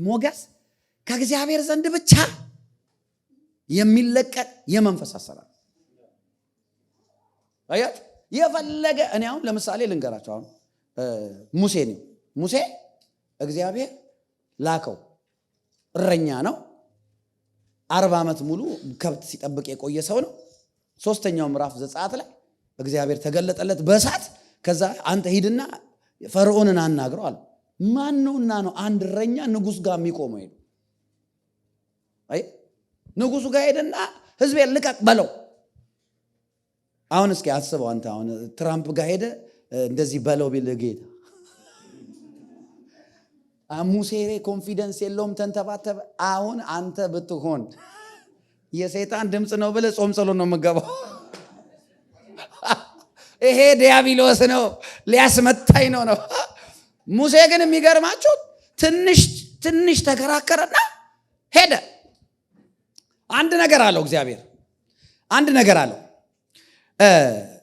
ሞገስ ከእግዚአብሔር ዘንድ ብቻ የሚለቀቅ የመንፈስ አሰራር። አያት የፈለገ እኔ አሁን ለምሳሌ ልንገራቸው። አሁን ሙሴ እግዚአብሔር ላከው፣ እረኛ ነው። 40 ዓመት ሙሉ ከብት ሲጠብቅ የቆየ ሰው ነው። 3ኛው ምዕራፍ ዘጸአት ላይ እግዚአብሔር ተገለጠለት በእሳት። ከዛ አንተ ሂድና ፈርዖንን አናግረው አለ። ማን ነውና ነው አንድ እረኛ ንጉስ ጋር የሚቆመው? ሄዱ አይ ንጉሱ ጋር ሄደና ህዝቤን ልቀቅ በለው። አሁን እስኪ አስበው አንተ አሁን ትራምፕ ጋር ሄደ እንደዚህ በለው ቢል ጌታ ሙሴ ኮንፊደንስ የለውም ተንተባተበ። አሁን አንተ ብትሆን የሰይጣን ድምጽ ነው ብለህ ጾም ጸሎት ነው የምገባው። ይሄ ዲያብሎስ ነው ሊያስመታኝ ነው። ሙሴ ግን የሚገርማችሁ ትንሽ ተከራከረና ሄደ። አንድ ነገር አለው እግዚአብሔር፣ አንድ ነገር አለው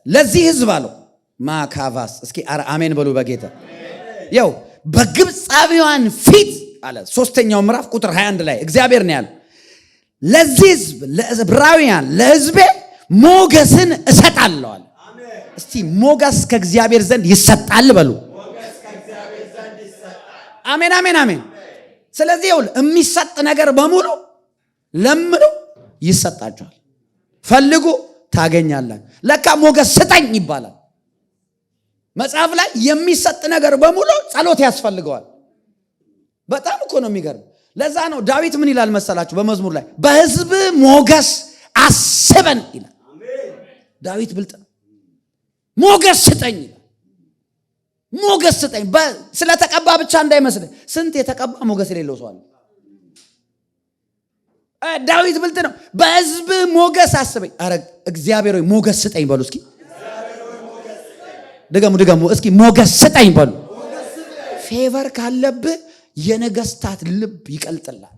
ለዚህ ህዝብ አለው ማካቫስ። እስኪ አሜን በሉ በጌታ። ያው በግብፃዊያን ፊት አለ 3ኛው ምዕራፍ ቁጥር 21 ላይ እግዚአብሔር ነው ያለው ለዚህ ህዝብ ለዕብራውያን ለህዝቤ ሞገስን እሰጣለሁ አለ። እስቲ ሞገስ ከእግዚአብሔር ዘንድ ይሰጣል በሉ። አሜን አሜን አሜን። ስለዚህ ይኸውል የሚሰጥ ነገር በሙሉ ለምኑ ይሰጣችኋል፣ ፈልጉ ታገኛላችሁ። ለካ ሞገስ ስጠኝ ይባላል መጽሐፍ ላይ። የሚሰጥ ነገር በሙሉ ጸሎት ያስፈልገዋል። በጣም እኮ ነው የሚገርም። ለዛ ነው ዳዊት ምን ይላል መሰላችሁ በመዝሙር ላይ በህዝብ ሞገስ አስበን ይላል። ዳዊት ብልጥ ነው። ሞገስ ስጠኝ ይላል። ሞገስ ስጠኝ። ስለተቀባ ብቻ እንዳይመስል ስንት የተቀባ ሞገስ የሌለው ሰው አለ። ዳዊት ብልጥ ነው። በህዝብ ሞገስ አስበኝ። አረ እግዚአብሔር ሆይ ሞገስ ስጠኝ በሉ እስኪ። ድገሙ እስኪ ሞገስ ስጠኝ በሉ። ፌቨር ካለብህ የነገስታት ልብ ይቀልጥላል።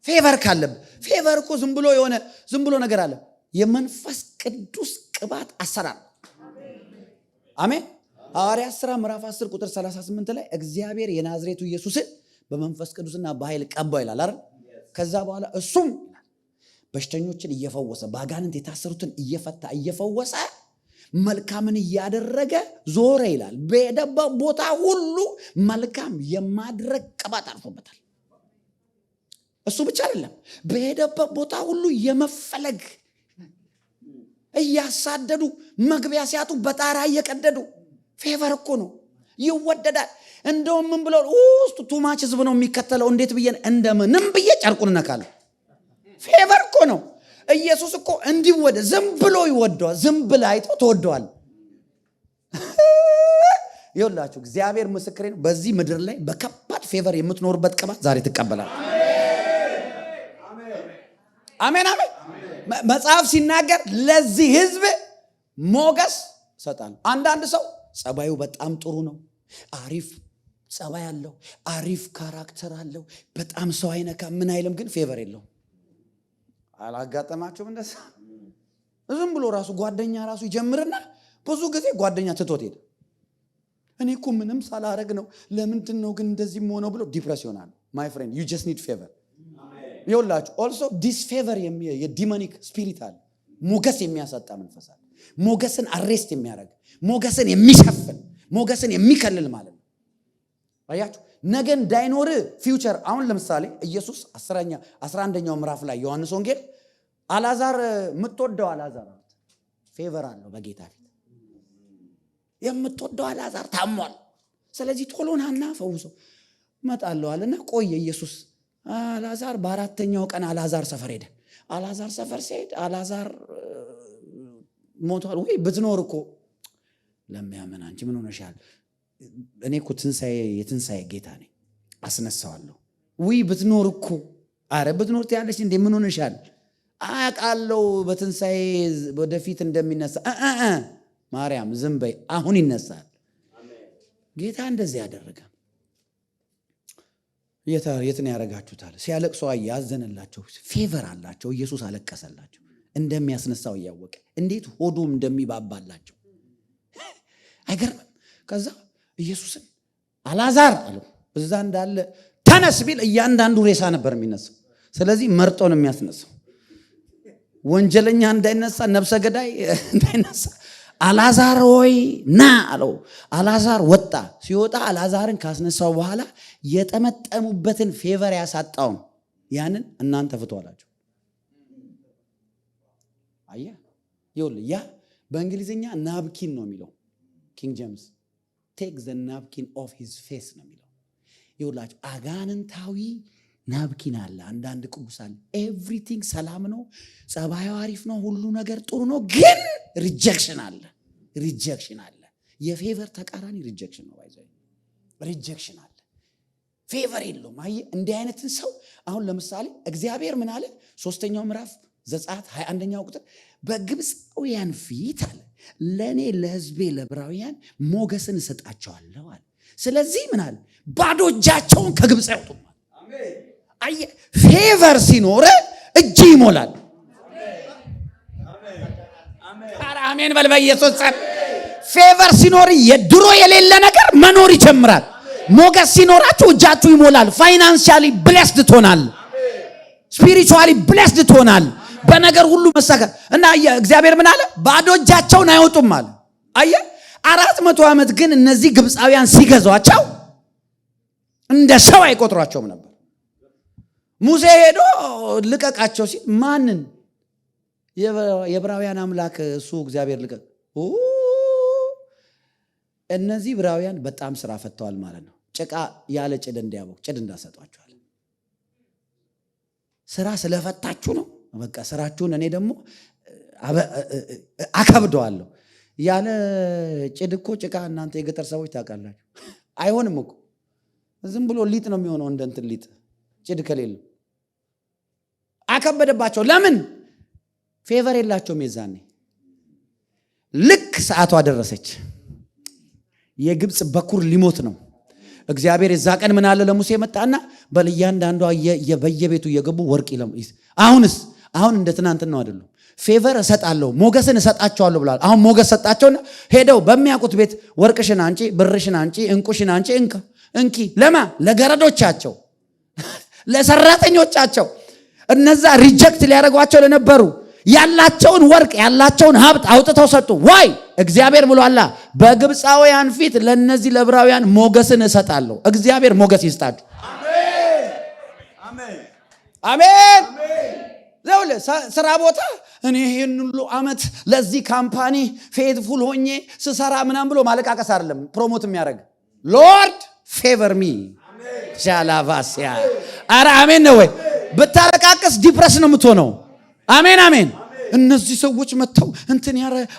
ፌቨር ካለብህ ፌቨር እኮ ዝም ብሎ ነገር አለ። የመንፈስ ቅዱስ ቅባት አሰራር። አሜን። ሐዋርያት ሥራ ምዕራፍ 10 ቁጥር 38 ላይ እግዚአብሔር የናዝሬቱ ኢየሱስን በመንፈስ ቅዱስና በኃይል ቀባው ይላል አይደል? ከዛ በኋላ እሱም በሽተኞችን እየፈወሰ በአጋንንት የታሰሩትን እየፈታ እየፈወሰ መልካምን እያደረገ ዞረ ይላል። በሄደበት ቦታ ሁሉ መልካም የማድረግ ቅባት አርፎበታል። እሱ ብቻ አይደለም፣ በሄደበት ቦታ ሁሉ የመፈለግ እያሳደዱ መግቢያ ሲያጡ በጣራ እየቀደዱ ፌቨር እኮ ነው። ይወደዳል። እንደውም ምን ብለው ውስጥ ቱማች ህዝብ ነው የሚከተለው። እንዴት ብዬ እንደምንም ብዬ ጨርቁን ነካለሁ። ፌቨር እኮ ነው። ኢየሱስ እኮ እንዲወደ ዝም ብሎ ይወደዋል። ዝም ብለህ አይተው ተወደዋል። ይኸውላችሁ እግዚአብሔር ምስክሬ ነው። በዚህ ምድር ላይ በከባድ ፌቨር የምትኖርበት ቅባት ዛሬ ትቀበላል። አሜን አሜን። መጽሐፍ ሲናገር ለዚህ ህዝብ ሞገስ ሰጣለሁ። አንዳንድ ሰው ጸባዩ በጣም ጥሩ ነው፣ አሪፍ ጸባይ አለው፣ አሪፍ ካራክተር አለው፣ በጣም ሰው አይነካ ምን አይልም፣ ግን ፌቨር የለውም። አላጋጠማችሁም እንደዛ? ዝም ብሎ ራሱ ጓደኛ ራሱ ይጀምርና ብዙ ጊዜ ጓደኛ ትቶት ሄደ። እኔ እኮ ምንም ሳላረግ ነው ለምንድን ነው ግን እንደዚህ ሆነው ብሎ ዲፕረስ ይሆናል። ማይ ፍሬንድ ዩ ጀስት ኒድ ፌቨር። ይኸውላችሁ ኦልሶ ዲስፌቨር የዲሞኒክ ስፒሪት አለ። ሞገስ የሚያሳጣ መንፈስ አለ። ሞገስን አሬስት የሚያደርግ ሞገስን የሚሸፍን ሞገስን የሚከልል ማለት ነው። አያችሁ ነገ እንዳይኖር ፊውቸር። አሁን ለምሳሌ ኢየሱስ 11ኛው ምዕራፍ ላይ ዮሐንስ ወንጌል አላዛር የምትወደው አላዛር ፌቨር አለው በጌታ ፊት። የምትወደው አላዛር ታሟል፣ ስለዚህ ቶሎ ናና ፈውሰው እመጣለሁ አለና ቆየ ኢየሱስ። አላዛር በአራተኛው ቀን አላዛር ሰፈር ሄደ። አላዛር ሰፈር ሲሄድ አላዛር ሞቷል። ወይ ብትኖር እኮ ለሚያምን አንቺ ምን ሆነሻል? እኔ እኮ የትንሣኤ ጌታ ነኝ አስነሳዋለሁ። ወይ ብትኖር እኮ አረ ብትኖር ትያለሽ እንዴ? ምን ሆነሻል? አውቃለሁ በትንሣኤ ወደፊት እንደሚነሳ። ማርያም ዝም በይ፣ አሁን ይነሳል። ጌታ እንደዚህ ያደረገ። የትን ያረጋችሁታል? ሲያለቅሱ ያዘነላቸው፣ ፌቨር አላቸው። ኢየሱስ አለቀሰላቸው እንደሚያስነሳው እያወቀ እንዴት ሆዱም እንደሚባባላቸው አይገርምም? ከዛ ኢየሱስን አላዛር አለው እዛ እንዳለ ተነስ ቢል እያንዳንዱ ሬሳ ነበር የሚነሳው። ስለዚህ መርጦ ነው የሚያስነሳው። ወንጀለኛ እንዳይነሳ፣ ነፍሰ ገዳይ እንዳይነሳ አልዓዛር ሆይ ና አለው። አልዓዛር ወጣ። ሲወጣ አልዓዛርን ካስነሳው በኋላ የጠመጠሙበትን ፌቨር ያሳጣውን ያንን እናንተ ፍቱ አላቸው። አየህ ይኸውልህ፣ ያ በእንግሊዝኛ ናፕኪን ነው የሚለው ኪንግ ጄምስ። ቴክ ዘ ናፕኪን ኦፍ ሂዝ ፌስ ነው የሚለው። ይኸውላችሁ አጋንንታዊ ናፕኪን አለ። አንዳንድ ቅዱሳን ኤቭሪቲንግ ሰላም ነው፣ ጸባዩ አሪፍ ነው፣ ሁሉ ነገር ጥሩ ነው፣ ግን ሪጀክሽን አለ። ሪጀክሽን አለ። የፌቨር ተቃራኒ ሪጀክሽን ነው። ባይዘው ሪጀክሽን አለ። ፌቨር የለውም። አየህ እንዲህ አይነትን ሰው አሁን ለምሳሌ እግዚአብሔር ምን አለ? 3ኛው ምዕራፍ ዘጸአት 21ኛው ቁጥር በግብፃውያን ፊት አለ ለእኔ ለሕዝቤ ለዕብራውያን ሞገስን እሰጣቸዋለሁ አለ። ስለዚህ ምን አለ? ባዶ እጃቸውን ከግብፅ ያወጡም። አየህ ፌቨር ሲኖር እጅ ይሞላል። አሜን በል በኢየሱስ ስም። ፌቨር ሲኖር የድሮ የሌለ ነገር መኖር ይጀምራል። ሞገስ ሲኖራችሁ እጃችሁ ይሞላል። ፋይናንሻሊ ብሌስድ ትሆናል። ስፒሪቹዋሊ ብሌስድ ትሆናል። በነገር ሁሉ መሳካት እና እግዚአብሔር ምን አለ? ባዶ እጃቸውን አይወጡም አለ። አየህ 400 ዓመት ግን እነዚህ ግብፃውያን ሲገዟቸው እንደ ሰው አይቆጥሯቸውም ነበር። ሙሴ ሄዶ ልቀቃቸው ሲል ማንን? የዕብራውያን አምላክ እሱ እግዚአብሔር ልቀቅ። እነዚህ ዕብራውያን በጣም ስራ ፈተዋል ማለት ነው። ጭቃ ያለ ጭድ እንዲያቦክ ጭድ እንዳሰጧቸዋል። ስራ ስለፈታችሁ ነው። በቃ ስራችሁን እኔ ደግሞ አከብደዋለሁ። ያለ ጭድ እኮ ጭቃ እናንተ የገጠር ሰዎች ታውቃላችሁ፣ አይሆንም እኮ ዝም ብሎ ሊጥ ነው የሚሆነው። እንደ እንትን ሊጥ ጭድ ከሌለ አከበደባቸው። ለምን? ፌቨር የላቸውም። የዛኔ ልክ ሰዓቷ ደረሰች። የግብፅ በኩር ሊሞት ነው። እግዚአብሔር የዛ ቀን ምን አለ ለሙሴ መጣና በእያንዳንዷ በየቤቱ እየገቡ ወርቅ አሁን እንደ ትናንትና ነው አይደለም። ፌቨር እሰጣለሁ ሞገስን እሰጣቸዋለሁ ብሏል። አሁን ሞገስ ሰጣቸውና ሄደው በሚያውቁት ቤት ወርቅሽን አንጪ፣ ብርሽን አንጪ፣ እንቁሽን አንጪ እንኪ ለማ ለገረዶቻቸው ለሰራተኞቻቸው እነዛ ሪጀክት ሊያደርጓቸው ለነበሩ ያላቸውን ወርቅ ያላቸውን ሀብት አውጥተው ሰጡ። ዋይ እግዚአብሔር ብሏላ በግብፃውያን ፊት ለነዚህ ለዕብራውያን ሞገስን እሰጣለሁ። እግዚአብሔር ሞገስ ይስጣችሁ። አሜን አሜን። ዘውለ ስራ ቦታ እኔ ይሄን ሁሉ አመት ለዚህ ካምፓኒ ፌትፉል ሆኜ ስሰራ ምናም ብሎ ማለቃቀስ አይደለም ፕሮሞት የሚያደርግ ሎርድ ፌቨር ሚ ጃላቫሲያ። አረ አሜን ነው ወይ? ብታለቃቀስ ዲፕረስ ነው የምትሆነው። አሜን አሜን። እነዚህ ሰዎች መጥተው እንትን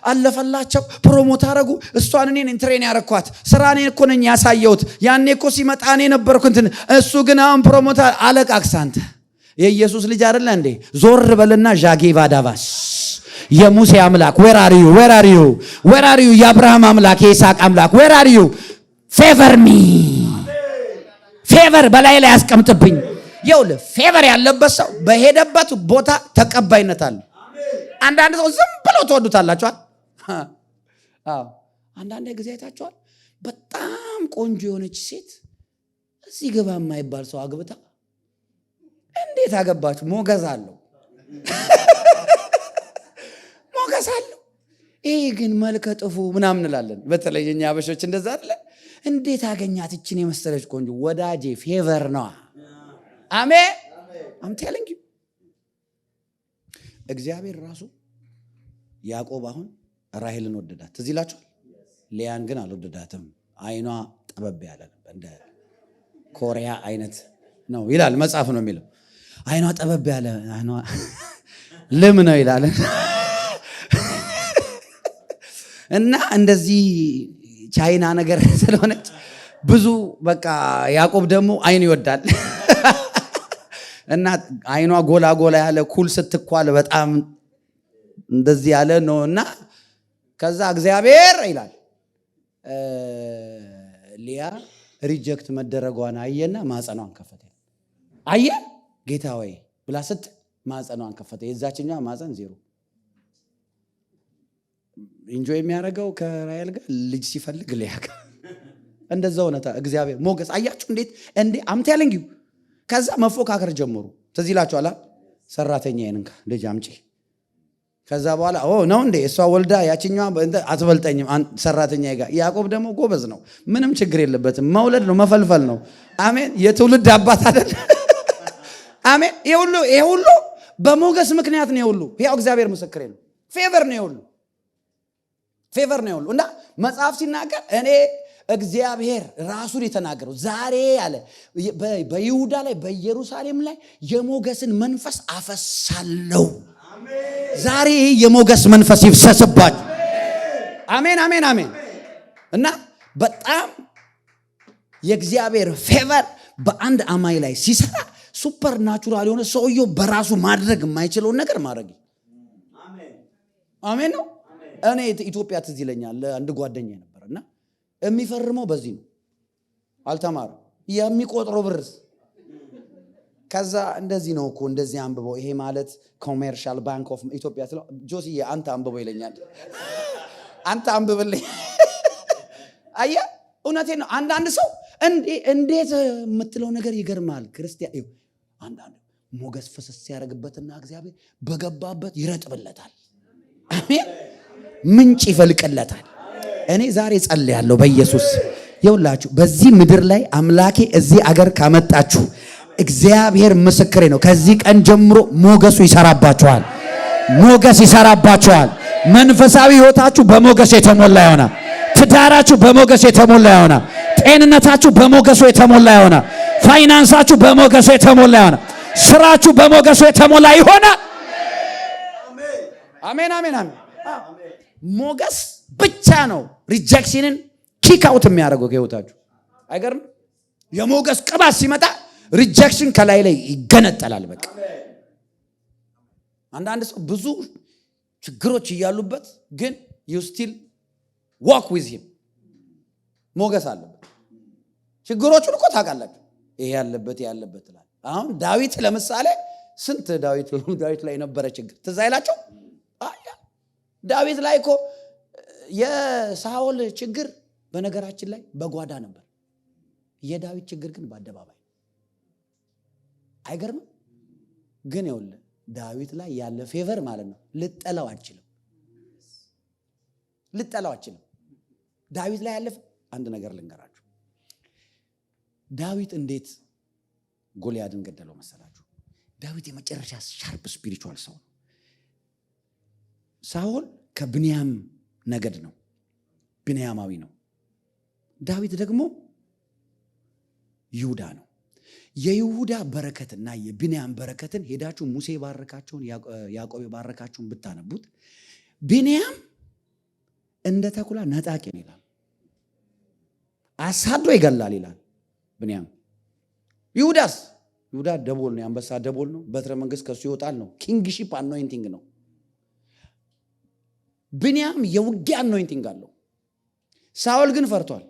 አለፈላቸው ፕሮሞት አረጉ። እሷን እኔን ትሬን ያረኳት ስራ እኔ እኮ ነኝ ያሳየሁት። ያኔ እኮ ሲመጣ እኔ ነበርኩ እንትን እሱ ግን አሁን ፕሮሞት አለቃቅስ። አንተ የኢየሱስ ልጅ አይደለ እንዴ? ዞር በልና ዣጌቫ ዳቫስ የሙሴ አምላክ where are you where are you where are you የአብርሃም አምላክ የይስሐቅ አምላክ where are you favor me ፌቨር በላይ ላይ ያስቀምጥብኝ። ይኸውልህ ፌቨር ያለበት ሰው በሄደበት ቦታ ተቀባይነት አለ። አንዳንድ ሰው ዝም ብሎ ተወዱታላችኋል። አንዳንድ ጊዜ አይታችኋል። በጣም ቆንጆ የሆነች ሴት እዚህ ግባ የማይባል ሰው አግብታ እንዴት አገባችሁ? ሞገስ አለው ሞገስ አለው። ይሄ ግን መልከ ጥፉ ምናምን እንላለን። በተለይ እኛ አበሾች እንደዛ አይደለ? እንዴት አገኛት እችን የመሰለች ቆንጆ? ወዳጄ ፌቨር ነው። አሜን አም ቴሊንግ ዩ እግዚአብሔር ራሱ ያዕቆብ አሁን ራሔልን ወደዳት። ትዝ ይላችኋል። ሊያን ግን አልወደዳትም። አይኗ ጠበብ ያለ እንደ ኮሪያ አይነት ነው ይላል መጽሐፍ ነው የሚለው። አይኗ ጠበብ ያለ አይኗ ልም ነው ይላል እና እንደዚህ ቻይና ነገር ስለሆነች ብዙ በቃ ያዕቆብ ደግሞ አይን ይወዳል እና አይኗ ጎላ ጎላ ያለ ኩል ስትኳል በጣም እንደዚህ ያለ ነው። እና ከዛ እግዚአብሔር ይላል ሊያ ሪጀክት መደረጓን አየና ማጸኗን ከፈተ። አየ ጌታ ወይ ብላ ስት ማጸኗን ከፈተ። የዛችኛው ማጸን ዜሮ። ኢንጆይ የሚያደርገው ከራሔል ጋር ልጅ ሲፈልግ ሊያ እንደዛው ነው እግዚአብሔር ሞገስ። አያችሁ እንዴ አምት ያለኝ ከዛ መፎካከር ጀመሩ። ትዝ ይላችኋል ሰራተኛዬን እንካ ልጅ አምጪ። ከዛ በኋላ ነው እንዴ እሷ ወልዳ ያቺኛዋ አትበልጠኝም ሰራተኛዬ ጋር። ያዕቆብ ደግሞ ጎበዝ ነው፣ ምንም ችግር የለበትም። መውለድ ነው መፈልፈል ነው። አሜን። የትውልድ አባት አይደል? አሜን። ይሄ ሁሉ በሞገስ ምክንያት ነው። ሁሉ ያው እግዚአብሔር ምስክሬ ነው። ፌቨር ነው ሁሉ እና መጽሐፍ ሲናገር እኔ እግዚአብሔር ራሱን የተናገረው ዛሬ አለ በይሁዳ ላይ በኢየሩሳሌም ላይ የሞገስን መንፈስ አፈሳለሁ። ዛሬ የሞገስ መንፈስ ይፍሰስባችሁ። አሜን አሜን አሜን። እና በጣም የእግዚአብሔር ፌቨር በአንድ አማኝ ላይ ሲሰራ ሱፐር ናቹራል የሆነ ሰውየው በራሱ ማድረግ የማይችለውን ነገር ማድረግ። አሜን ነው። እኔ ኢትዮጵያ ትዝ ይለኛል አንድ ጓደኛ ነበርና የሚፈርመው በዚህ ነው። አልተማረም። የሚቆጥረው ብርስ ከዛ እንደዚህ ነው እኮ እንደዚህ አንብበው ይሄ ማለት ኮሜርሻል ባንክ ኦፍ ኢትዮጵያ ስለ ጆሲዬ አንተ አንብበው ይለኛል። አንተ አንብብልኝ። አያ እውነቴን ነው። አንዳንድ ሰው እንዴት የምትለው ነገር ይገርማል። ክርስቲያን አንዳንድ ሞገስ ፍስስ ያደርግበትና እግዚአብሔር በገባበት ይረጥብለታል። አሜን። ምንጭ ይፈልቅለታል። እኔ ዛሬ ጸልያለሁ በኢየሱስ ይውላችሁ በዚህ ምድር ላይ አምላኬ እዚህ አገር ካመጣችሁ እግዚአብሔር ምስክሬ ነው። ከዚህ ቀን ጀምሮ ሞገሱ ይሰራባችኋል። ሞገስ ይሰራባችኋል። መንፈሳዊ ህይወታችሁ በሞገስ የተሞላ ይሆናል። ትዳራችሁ በሞገስ የተሞላ ይሆናል። ጤንነታችሁ በሞገሱ የተሞላ ይሆናል። ፋይናንሳችሁ በሞገሱ የተሞላ ይሆናል። ስራችሁ በሞገሱ የተሞላ ይሆናል። አሜን አሜን አሜን። ሞገስ ብቻ ነው ሪጀክሽንን ኪክ አውት የሚያደርገው ከህይወታችሁ። አይገርም? የሞገስ ቅባት ሲመጣ ሪጀክሽን ከላይ ላይ ይገነጠላል። በቃ አንዳንድ ሰው ብዙ ችግሮች እያሉበት ግን you still walk with him ሞገስ አለበት። ችግሮቹን እኮ ታውቃላችሁ። ይሄ ያለበት ይላል። አሁን ዳዊት ለምሳሌ ስንት ዳዊት ላይ የነበረ ችግር ትዝ አይላችሁ? ዳዊት ላይ እኮ የሳኦል ችግር በነገራችን ላይ በጓዳ ነበር። የዳዊት ችግር ግን በአደባባይ። አይገርምም? ግን ይኸውልህ ዳዊት ላይ ያለ ፌቨር ማለት ነው ልጠላው አልችልም። ዳዊት ላይ ያለ አንድ ነገር ልንገራችሁ። ዳዊት እንዴት ጎልያድን ገደለው መሰላችሁ? ዳዊት የመጨረሻ ሻርፕ ስፒሪቹዋል ሰው ነው። ሳኦል ከብንያም ነገድ ነው፣ ብንያማዊ ነው። ዳዊት ደግሞ ይሁዳ ነው። የይሁዳ በረከትና የብንያም በረከትን ሄዳችሁ ሙሴ ባረካቸውን ያዕቆብ ባረካቸውን ብታነቡት ብንያም እንደ ተኩላ ነጣቂ ነው ይላል። አሳዶ ይገላል ይላል ብንያም። ይሁዳ ደቦል ነው፣ አንበሳ ደቦል ነው። በትረ መንግስት ከሱ ይወጣል ነው። ኪንግሺፕ አኖይንቲንግ ነው። ብንያም የውጊያ አኖይንቲንግ አለው። ሳኦል ግን ፈርቷል።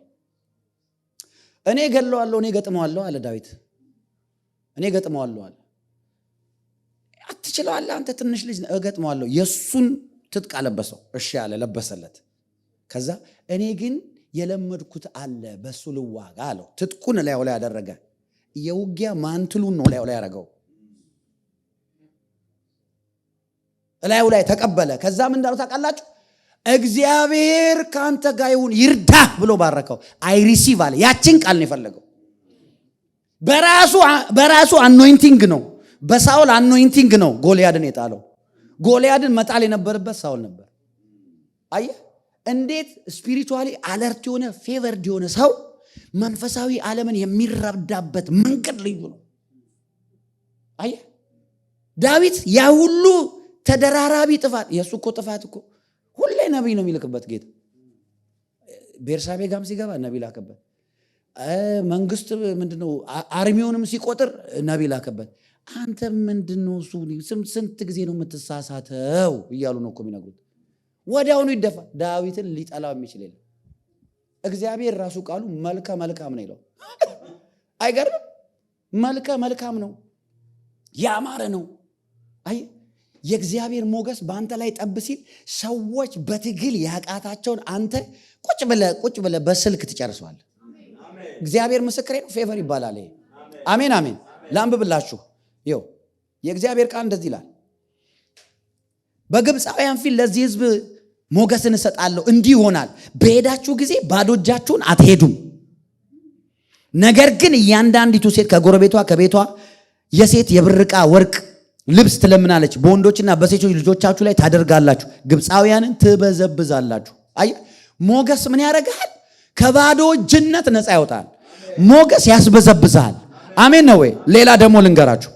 እኔ ገለዋለሁ፣ እኔ ገጥመዋለሁ አለ ዳዊት። እኔ ገጥመዋለሁ አለ። አትችለዋለህ አንተ ትንሽ ልጅ፣ እገጥመዋለሁ። የሱን ትጥቅ አለበሰው። እሺ አለ፣ ለበሰለት። ከዛ እኔ ግን የለመድኩት አለ በሱ ልዋጋ አለው። ትጥቁን ላዩ ላይ ያደረገ የውጊያ ማንትሉን ነው ላዩ ላይ ያደረገው። ላዩ ላይ ተቀበለ። ከዛ ምን እንዳለው ታውቃላችሁ? እግዚአብሔር ካንተ ጋር ይሁን ይርዳህ ብሎ ባረከው። አይ ሪሲቭ አለ። ያችን ቃል ነው የፈለገው። በራሱ አኖይንቲንግ ነው፣ በሳኦል አኖይንቲንግ ነው ጎልያድን የጣለው። ጎልያድን መጣል የነበረበት ሳኦል ነበር። አየህ እንዴት ስፒሪቹዋሊ አለርት የሆነ ፌቨርድ የሆነ ሰው መንፈሳዊ ዓለምን የሚረዳበት መንገድ ልዩ ነው። አየህ ዳዊት ያ ሁሉ ተደራራቢ ጥፋት፣ የሱ እኮ ጥፋት እኮ ሁሌ ነቢይ ነው የሚልክበት ጌታ። ቤርሳቤ ጋም ሲገባ ነቢይ ላከበት። መንግስት ምንድነው አርሚውንም ሲቆጥር ነቢይ ላከበት። አንተ ምንድነው እሱ ስንት ጊዜ ነው የምትሳሳተው እያሉ ነው እኮ የሚነግሩት። ወዲያውኑ ይደፋ። ዳዊትን ሊጠላው የሚችል የለም። እግዚአብሔር ራሱ ቃሉ መልከ መልካም ነው ይለው። አይገርም? መልከ መልካም ነው፣ ያማረ ነው። አይ የእግዚአብሔር ሞገስ በአንተ ላይ ጠብ ሲል ሰዎች በትግል ያቃታቸውን አንተ ቁጭ ብለህ በስልክ ትጨርሰዋለህ። እግዚአብሔር ምስክሬ ነው። ፌቨር ይባላል ይሄ። አሜን አሜን። ላንብብላችሁ። ይኸው የእግዚአብሔር ቃል እንደዚህ ይላል፣ በግብፃውያን ፊት ለዚህ ሕዝብ ሞገስን እሰጣለሁ፣ እንዲህ ይሆናል፣ በሄዳችሁ ጊዜ ባዶ እጃችሁን አትሄዱም። ነገር ግን እያንዳንዲቱ ሴት ከጎረቤቷ ከቤቷ የሴት የብር ዕቃ ወርቅ ልብስ ትለምናለች፣ በወንዶችና በሴቶች ልጆቻችሁ ላይ ታደርጋላችሁ፣ ግብፃውያንን ትበዘብዛላችሁ። አይ ሞገስ ምን ያደርጋል? ከባዶ እጅነት ነፃ ያወጣል። ሞገስ ያስበዘብዛል። አሜን ነው ወይ? ሌላ ደግሞ ልንገራችሁ።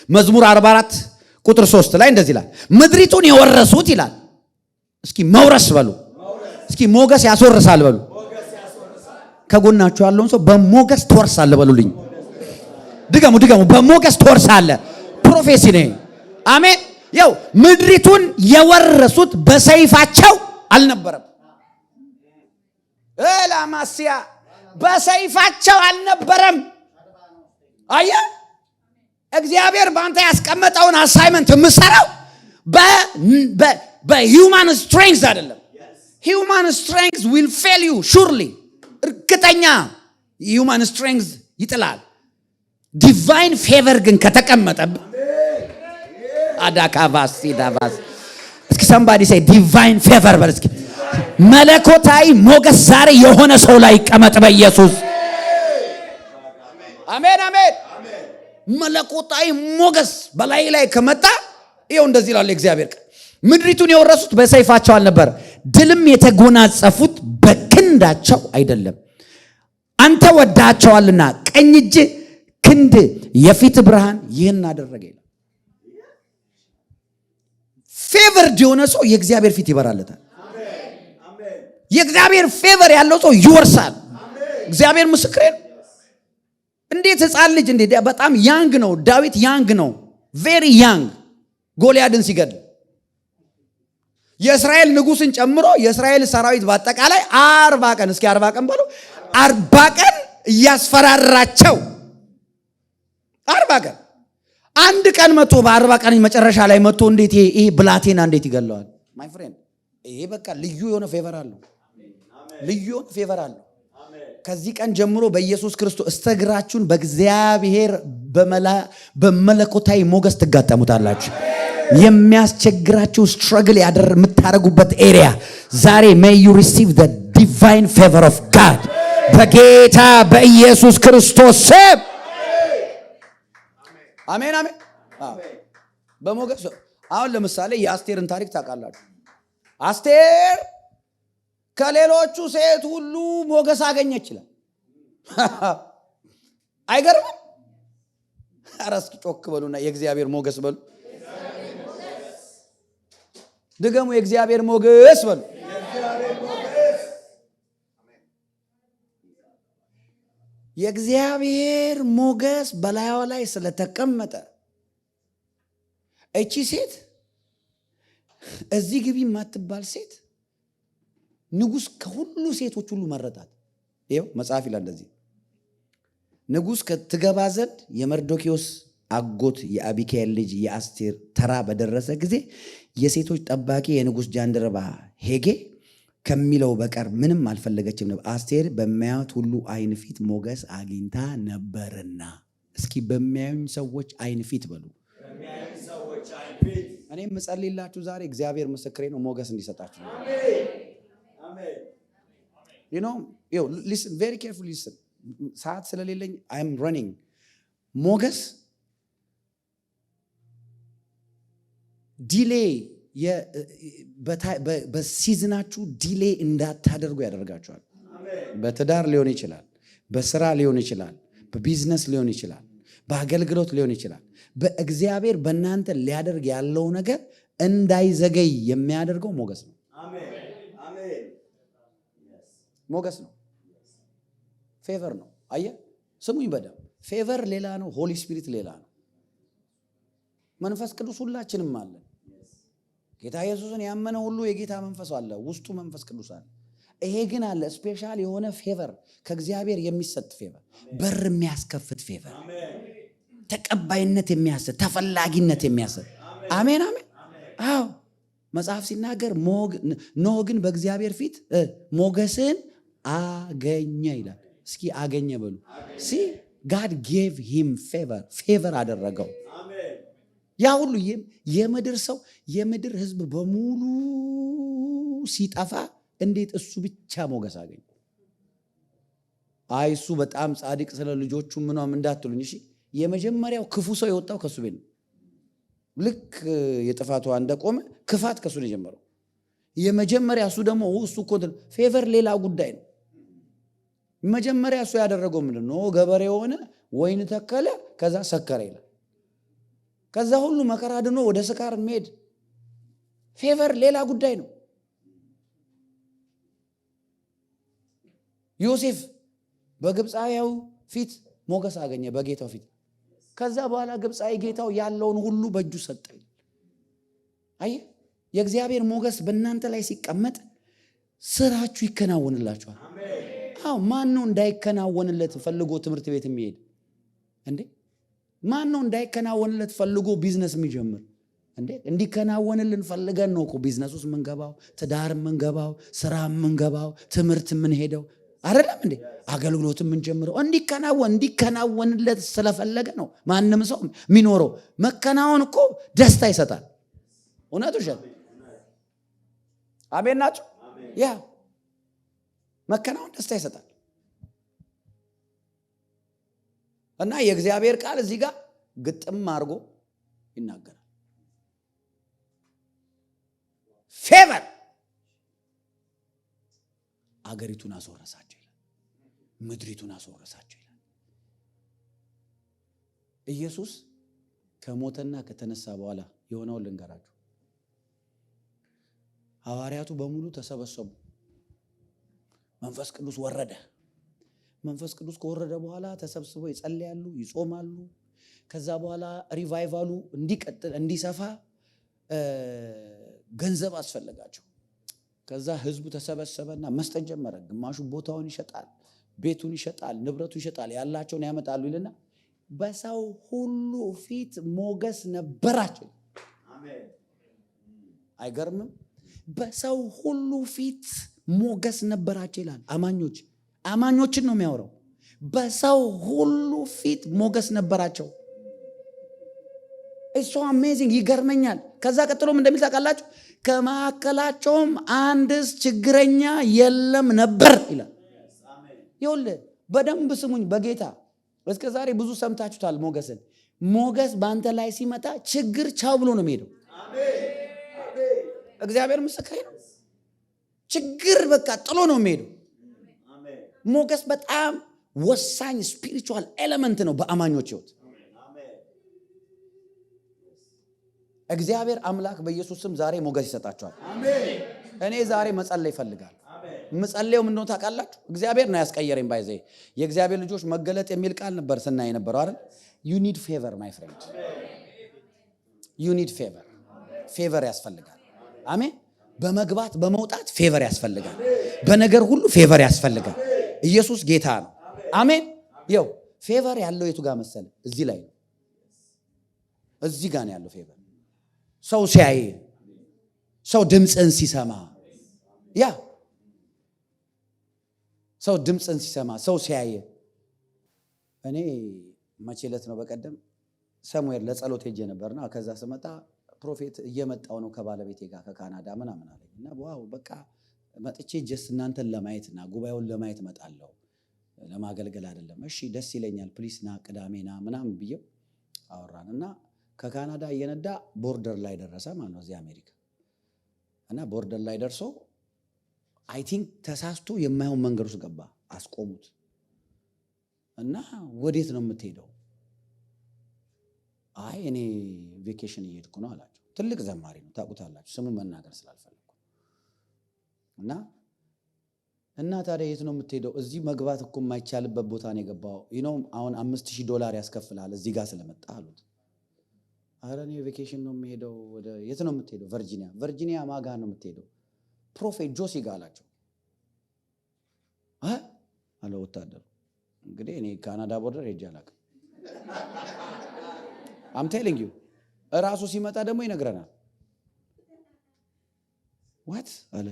መዝሙር 44 ቁጥር 3 ላይ እንደዚህ ይላል፣ ምድሪቱን የወረሱት ይላል። እስኪ መውረስ በሉ። እስኪ ሞገስ ያስወርሳል በሉ። ከጎናችሁ ያለውን ሰው በሞገስ ትወርሳለህ በሉልኝ። ድገሙ ድገሙ። በሞገስ ትወርሳለህ። ፕሮፌሲ ነኝ። አሜን። ያው ምድሪቱን የወረሱት በሰይፋቸው አልነበረም። እላማሲያ በሰይፋቸው አልነበረም። አየ እግዚአብሔር በአንተ ያስቀመጠውን አሳይመንት የምሰራው በሂውማን ስትሬንግዝ አይደለም። ሂውማን ስትሬንግዝ ዊል ፌል ዩ ሹርሊ። እርግጠኛ ሂውማን ስትሬንግዝ ይጥላል። ዲቫይን ፌቨር ግን ከተቀመጠብ አዳካቫሲ ዳቫስ እስኪ somebody say divine favor በል እስኪ። መለኮታዊ ሞገስ ዛሬ የሆነ ሰው ላይ ይቀመጥ በኢየሱስ አሜን አሜን። መለኮታዊ ሞገስ በላይ ላይ ከመጣ ይኸው እንደዚህ ይላል እግዚአብሔር ቃል፣ ምድሪቱን የወረሱት በሰይፋቸው አልነበር፣ ድልም የተጎናጸፉት በክንዳቸው አይደለም። አንተ ወዳቸዋልና ቀኝ እጅ ክንድ የፊት ብርሃን ይህን አደረገ ይላል። ፌቨርድ የሆነ ሰው የእግዚአብሔር ፊት ይበራለታል። የእግዚአብሔር ፌቨር ያለው ሰው ይወርሳል። እግዚአብሔር ምስክሬ ነው። እንዴት ሕፃን ልጅ እንዴት በጣም ያንግ ነው ዳዊት፣ ያንግ ነው ቬሪ ያንግ፣ ጎልያድን ሲገድል የእስራኤል ንጉስን ጨምሮ የእስራኤል ሰራዊት በአጠቃላይ 40 ቀን እስኪ 40 ቀን በሉ 40 ቀን እያስፈራራቸው 40 ቀን አንድ ቀን መጥቶ በ40 ቀን መጨረሻ ላይ መጥቶ እንዴት ይሄ ብላቴና እንዴት ይገለዋል? ማይ ፍሬንድ ይሄ በቃ ልዩ የሆነ ፌቨር አለው። ልዩ የሆነ ፌቨር አለው። ከዚህ ቀን ጀምሮ በኢየሱስ ክርስቶስ እስተግራችሁን በእግዚአብሔር በመለኮታዊ ሞገስ ትጋጠሙታላችሁ። የሚያስቸግራችሁ ስትራግል የምታረጉበት ኤሪያ ዛሬ may you receive the divine favor of God በጌታ በኢየሱስ ክርስቶስ ስም አሜን አሜን። በሞገስ አሁን ለምሳሌ የአስቴርን ታሪክ ታውቃላችሁ። አስቴር ከሌሎቹ ሴት ሁሉ ሞገስ አገኘች ይላል። አይገርምም? ኧረ እስኪ ጮክ በሉና የእግዚአብሔር ሞገስ በሉ። ድገሙ፣ የእግዚአብሔር ሞገስ በሉ። የእግዚአብሔር ሞገስ በላይዋ ላይ ስለተቀመጠ እቺ ሴት እዚህ ግቢ የማትባል ሴት ንጉስ ከሁሉ ሴቶች ሁሉ መረጣት። ይኸው መጽሐፍ ይላል እንደዚህ፣ ንጉስ ትገባ ዘንድ የመርዶኪዎስ አጎት የአቢካኤል ልጅ የአስቴር ተራ በደረሰ ጊዜ የሴቶች ጠባቂ የንጉስ ጃንደረባ ሄጌ ከሚለው በቀር ምንም አልፈለገችም ነበር። አስቴር በሚያዩት ሁሉ አይን ፊት ሞገስ አግኝታ ነበርና። እስኪ በሚያዩኝ ሰዎች አይን ፊት በሉ። እኔም ምጸልይላችሁ ዛሬ እግዚአብሔር ምስክሬ ነው፣ ሞገስ እንዲሰጣችሁ። you know listen very carefully listen። ሰዓት ስለሌለኝ I am running። ሞገስ ዲሌይ በሲዝናችሁ ዲሌይ እንዳታደርጉ ያደርጋችኋል። በትዳር ሊሆን ይችላል፣ በስራ ሊሆን ይችላል፣ በቢዝነስ ሊሆን ይችላል፣ በአገልግሎት ሊሆን ይችላል። በእግዚአብሔር በእናንተ ሊያደርግ ያለው ነገር እንዳይዘገይ የሚያደርገው ሞገስ ነው። ሞገስ ነው፣ ፌቨር ነው። አየህ ስሙኝ በደምብ። ፌቨር ሌላ ነው፣ ሆሊ ስፒሪት ሌላ ነው። መንፈስ ቅዱስ ሁላችንም አለን። ጌታ ኢየሱስን ያመነ ሁሉ የጌታ መንፈስ አለ፣ ውስጡ መንፈስ ቅዱስ አለ። ይሄ ግን አለ ስፔሻል የሆነ ፌቨር፣ ከእግዚአብሔር የሚሰጥ ፌቨር፣ በር የሚያስከፍት ፌቨር፣ ተቀባይነት የሚያሰጥ ተፈላጊነት የሚያሰጥ። አሜን አሜን። አዎ መጽሐፍ ሲናገር ኖህ ግን በእግዚአብሔር ፊት ሞገስን አገኘ ይላል። እስኪ አገኘ በሉ። ሲ ጋድ ጌቭ ሂም ፌቨር አደረገው። ያ ሁሉ የምድር ሰው የምድር ህዝብ በሙሉ ሲጠፋ እንዴት እሱ ብቻ ሞገስ አገኘ? አይ እሱ በጣም ጻድቅ ስለ ልጆቹ ምንም እንዳትሉኝ እሺ። የመጀመሪያው ክፉ ሰው የወጣው ከሱ ቤት ነው። ልክ የጥፋቱ እንደቆመ ክፋት ከሱ ነው የጀመረው። የመጀመሪያ እሱ ደግሞ እሱ እኮ ፌቨር ሌላ ጉዳይ ነው። መጀመሪያ እሱ ያደረገው ምንድነው? ገበሬ ሆነ፣ ወይን ተከለ፣ ከዛ ሰከረ ይላል። ከዛ ሁሉ መከራ ድኖ ወደ ስካር መሄድ ፌቨር ሌላ ጉዳይ ነው። ዮሴፍ በግብፃዊው ፊት ሞገስ አገኘ፣ በጌታው ፊት። ከዛ በኋላ ግብፃዊ ጌታው ያለውን ሁሉ በእጁ ሰጠኝ። አየህ፣ የእግዚአብሔር ሞገስ በእናንተ ላይ ሲቀመጥ ስራችሁ ይከናወንላችኋል። አዎ፣ ማን ነው እንዳይከናወንለት ፈልጎ ትምህርት ቤት የሚሄድ እንዴ? ማን ነው እንዳይከናወንለት ፈልጎ ቢዝነስ የሚጀምር እንዴ? እንዲከናወንልን ፈልገን ነው እኮ ቢዝነስ ውስጥ የምንገባው፣ ትዳር የምንገባው፣ ስራ የምንገባው፣ ትምህርት የምንሄደው አይደለም እንዴ? አገልግሎት የምንጀምረው እንዲከናወንለት ስለፈለገ ነው። ማንም ሰው የሚኖረው መከናወን እኮ ደስታ ይሰጣል። እውነቱ ሸት አሜን ናቸው። ያ መከናወን ደስታ ይሰጣል። እና የእግዚአብሔር ቃል እዚህ ጋር ግጥም አድርጎ ይናገራል። ፌቨር አገሪቱን አስወረሳቸው ይላል። ምድሪቱን አስወረሳቸው ይላል። ኢየሱስ ከሞተና ከተነሳ በኋላ የሆነውን ልንገራችሁ። ሐዋርያቱ በሙሉ ተሰበሰቡ። መንፈስ ቅዱስ ወረደ። መንፈስ ቅዱስ ከወረደ በኋላ ተሰብስበው ይጸልያሉ፣ ይጾማሉ። ከዛ በኋላ ሪቫይቫሉ እንዲቀጥል እንዲሰፋ ገንዘብ አስፈለጋቸው። ከዛ ህዝቡ ተሰበሰበና መስጠት ጀመረ። ግማሹ ቦታውን ይሸጣል፣ ቤቱን ይሸጣል፣ ንብረቱን ይሸጣል፣ ያላቸውን ያመጣሉ ይልና በሰው ሁሉ ፊት ሞገስ ነበራቸው። አይገርምም? በሰው ሁሉ ፊት ሞገስ ነበራቸው ይላል። አማኞችን ነው የሚያወራው። በሰው ሁሉ ፊት ሞገስ ነበራቸው። እሱ አሜዚንግ ይገርመኛል። ከዛ ቀጥሎም እንደሚል ታውቃላችሁ፣ ከመካከላቸውም አንድስ ችግረኛ የለም ነበር ይላል። ይኸውልህ በደንብ ስሙኝ በጌታ እስከ ዛሬ ብዙ ሰምታችሁታል ሞገስን። ሞገስ በአንተ ላይ ሲመጣ ችግር ቻው ብሎ ነው የሚሄደው። እግዚአብሔር ምስክሬ ነው። ችግር በቃ ጥሎ ነው የሚሄደው። ሞገስ በጣም ወሳኝ ስፒሪቹዋል ኤሌመንት ነው በአማኞች ህይወት። እግዚአብሔር አምላክ በኢየሱስ ስም ዛሬ ሞገስ ይሰጣቸዋል። እኔ ዛሬ መጸለይ ይፈልጋል። መጸለዩ ምን ነው ታውቃላችሁ? እግዚአብሔር ነው ያስቀየረኝ። ባይዘ የእግዚአብሔር ልጆች መገለጥ የሚል ቃል ነበር ስናይ ነበረው አይደል? you need favor my friend, you need favor ያስፈልጋል። አሜን። በመግባት በመውጣት ፌቨር ያስፈልጋል። በነገር ሁሉ ፌቨር ያስፈልጋል። ኢየሱስ ጌታ ነው። አሜን። ይኸው ፌቨር ያለው የቱ ጋር መሰለ? እዚህ ላይ ነው። እዚህ ጋር ነው ያለው ፌቨር። ሰው ሲያይ፣ ሰው ድምፅን ሲሰማ፣ ያ ሰው ድምፅን ሲሰማ፣ ሰው ሲያይ። እኔ መቼ ዕለት ነው በቀደም ሰሙዌር ለጸሎት ሄጄ ነበርና ከዛ ስመጣ ፕሮፌት እየመጣው ነው ከባለቤቴ ጋር ከካናዳ ምናምን አለኝ እና ዋው በቃ መጥቼ ጀስት እናንተን ለማየትና ጉባኤውን ለማየት መጣለሁ ለማገልገል አይደለም። እሺ ደስ ይለኛል፣ ፕሊስ ና ቅዳሜና ምናምን ብዬው አወራን እና ከካናዳ እየነዳ ቦርደር ላይ ደረሰ ማለት ነው እዚህ አሜሪካ። እና ቦርደር ላይ ደርሶ አይ ቲንክ ተሳስቶ የማይሆን መንገድ ውስጥ ገባ። አስቆሙት እና ወዴት ነው የምትሄደው? አይ እኔ ቬኬሽን እየሄድኩ ነው አላቸው። ትልቅ ዘማሪ ነው ታውቁታላችሁ፣ ስሙን መናገር ስላልፈለኩ እና ታዲያ የት ነው የምትሄደው? እዚህ መግባት እኮ የማይቻልበት ቦታ ነው የገባው። አሁን $5000 ያስከፍላል እዚህ ጋር ስለመጣ አሉት። አረ እኔ ቬኬሽን ነው የምሄደው። ወደ የት ነው የምትሄደው? ቨርጂኒያ ማጋ ነው የምትሄደው? ፕሮፌት ጆሲ ጋር አላቸው። አለ ወታደሩ። እንግዲህ እኔ ካናዳ ቦርደር ሄጄ አላውቅም። I'm telling you እራሱ ሲመጣ ደግሞ ይነግረናል። what አለ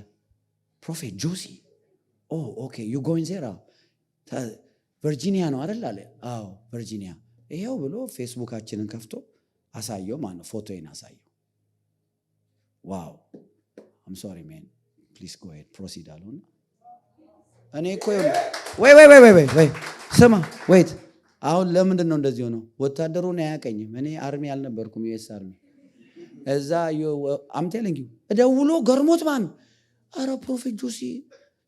ፕሮፌት ጆሲ። ኦኬ you going there ቨርጂኒያ ነው አይደል አለ። አዎ ቨርጂኒያ። ይሄው ብሎ ፌስቡካችንን ከፍቶ አሳየው ማለት ነው። ፎቶዬን አሳየው። ዋው አም ሶሪ ሜን ፕሊዝ ጎ ሄድ ፕሮሲድ አሉና እኔ እኮ ወይ ስማ ወይት አሁን ለምንድን ነው እንደዚህ ሆነው? ወታደሩን አያቀኝም። እኔ አርሚ አልነበርኩም ዩኤስ አርሚ። እዛ አም ቴሊንግ ዩ ደውሎ ገርሞት ማን አረ ፕሮፌት ጆሲ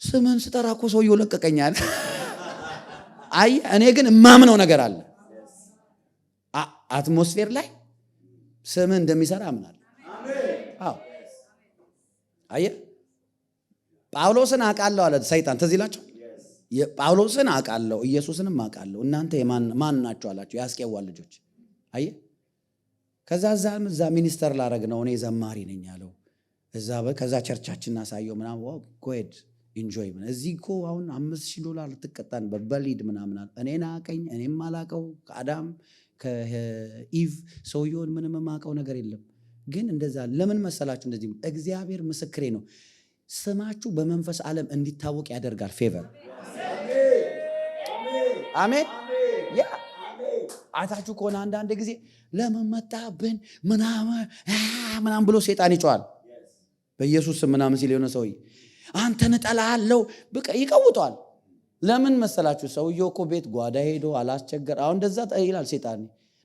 ስምን ስጠራ እኮ ሰውየው ለቀቀኛል። አይ እኔ ግን እማምነው ነገር አለ። አትሞስፌር ላይ ስምን እንደሚሰራ አምናለሁ። አዎ አየ ጳውሎስን አውቃለሁ አለ ሰይጣን። ትዝ ይላችሁ ጳውሎስን አውቃለሁ ኢየሱስንም አውቃለሁ እናንተ ማን ናችሁ አላችሁ የአስቄዋ ልጆች። አየ ከዛ ሚኒስተር ላረግ ነው እኔ ዘማሪ ነኝ አለው። ከዛ ቸርቻችን አሳየው ምናምን ጎድ ኢንጆይ ምን እዚህ እኮ አሁን $5,000 ልትቀጣን በበሊድ ምናምን አለ። እኔን አቀኝ እኔም አላቀው ከአዳም ከኢቭ ሰውየውን ምንም የማውቀው ነገር የለም። ግን እንደዛ ለምን መሰላችሁ? እንደዚህ እግዚአብሔር ምስክሬ ነው። ስማችሁ በመንፈስ ዓለም እንዲታወቅ ያደርጋል። ፌቨር አሜን። ያ አታችሁ ከሆነ አንዳንድ ጊዜ ለምን መጣብን ምናምን ብሎ ሰይጣን ይጮሃል። በኢየሱስ ስም ምናምን ሲል የሆነ ሰውዬ አንተን እጠላለሁ በቃ ይቀውጠዋል። ለምን መሰላችሁ? ሰውየው እኮ ቤት ጓዳ ሄዶ አላስቸገር። አሁን እንደዛ ይላል ሰይጣን።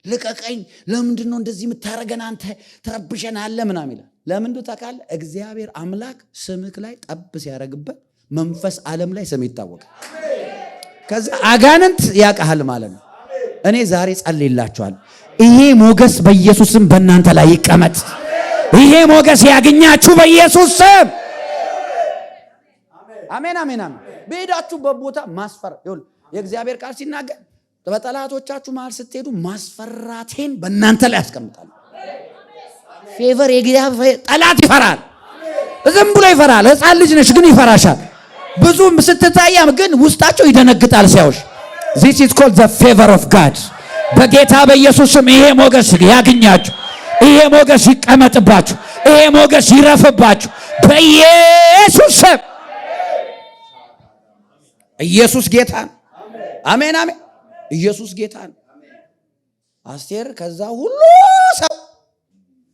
ልቀቀኝ፣ ለምንድን ነው እንደዚህ የምታረገን? አንተ ትረብሸናለህ ምናምን ይላል። ለምንድን ታውቃለህ? እግዚአብሔር አምላክ ስምክ ላይ ጠብ ሲያደርግበት መንፈስ ዓለም ላይ ስም ይታወቃል። ከዛ አጋንንት ያውቃል ማለት ነው። እኔ ዛሬ ጸልይላችኋል። ይሄ ሞገስ በኢየሱስ ስም በእናንተ ላይ ይቀመጥ። ይሄ ሞገስ ያገኛችሁ በኢየሱስ ስም። አሜን አሜን አሜን። በሄዳችሁበት ቦታ ማስፈራ ይሁን። የእግዚአብሔር ቃል ሲናገር በጠላቶቻችሁ መሃል ስትሄዱ ማስፈራቴን በእናንተ ላይ ያስቀምጣል። ፌቨር የእግዚአብሔር ጠላት ይፈራል። ዝም ብሎ ይፈራል። ሕፃን ልጅ ነሽ ግን ይፈራሻል። ብዙም ስትታያም ግን ውስጣቸው ይደነግጣል ሲያዩሽ። This is called the favor of God። በጌታ በኢየሱስ ስም ይሄ ሞገስ ያግኛችሁ። ይሄ ሞገስ ይቀመጥባችሁ። ይሄ ሞገስ ይረፍባችሁ በኢየሱስ ስም። ኢየሱስ ጌታ ነው። አሜን አሜን። ኢየሱስ ጌታ ነው። አስቴር ከዛ ሁሉ ሰው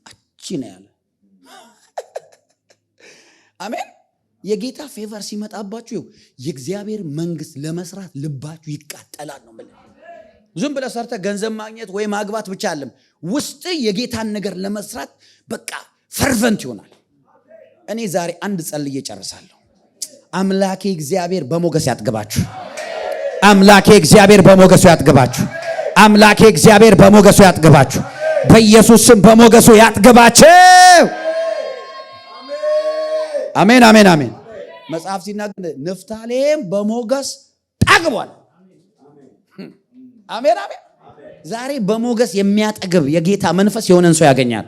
አቺ ነው ያለ። አሜን። የጌታ ፌቨር ሲመጣባችሁ የእግዚአብሔር መንግስት ለመስራት ልባችሁ ይቃጠላል ነው ማለት። ዝም ብለህ ሰርተህ ገንዘብ ማግኘት ወይ ማግባት ብቻ አይደለም። ውስጥ የጌታን ነገር ለመስራት በቃ ፈርቨንት ይሆናል። እኔ ዛሬ አንድ ጸልዬ ጨርሳለሁ። አምላኬ እግዚአብሔር በሞገስ ያጥግባችሁ። አምላኬ እግዚአብሔር በሞገሱ ያጥግባችሁ። አምላኬ እግዚአብሔር በሞገሱ ያጥግባችሁ። በኢየሱስ ስም በሞገሱ ያጥግባችሁ። አሜን አሜን አሜን። መጽሐፍ ሲናገር ንፍታሌም በሞገስ ጠግቧል። አሜን አሜን። ዛሬ በሞገስ የሚያጠግብ የጌታ መንፈስ የሆነን ሰው ያገኛል።